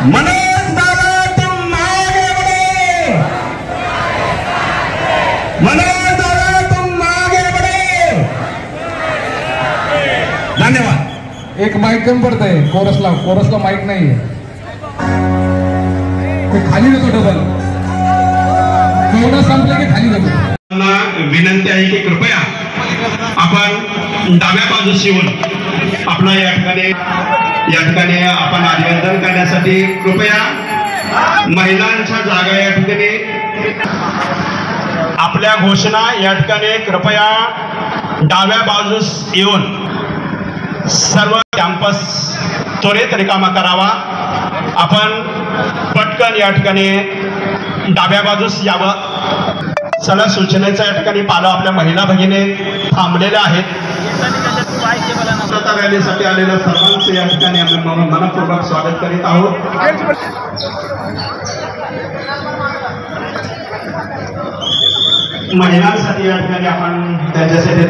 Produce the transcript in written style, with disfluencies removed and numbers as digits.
मनोज दादा तुम आगे बढ़ो, मनोज दादा तुम आगे बढ़ो। धन्यवाद। एक माइक कम पडतंय कोरसला माइक नाहीये, ते खाली देतो डबल, कोरस संपलं की खाली देतो। विनंती आहे की कृपया आपण डाव्या बाजूस येऊन आपला या ठिकाणी आपण अभिवादन करण्यासाठी कृपया महिलांच्या जागा या ठिकाणी आपल्या घोषणा या ठिकाणी कृपया डाव्या बाजूस येऊन सर्व कॅम्पस त्वरित रिकामा करावा। आपण पटकन या ठिकाणी डाव्या बाजूस यावं। चला सूचनेच्या या ठिकाणी पालो आपल्या महिला भगिनी थांबलेल्या आहेत। रॅलीसाठी आलेल्या सर्वांचे या ठिकाणी आम्ही मनपूर्वक स्वागत करीत आहोत। महिलांसाठी या ठिकाणी आपण त्यांच्यासाठी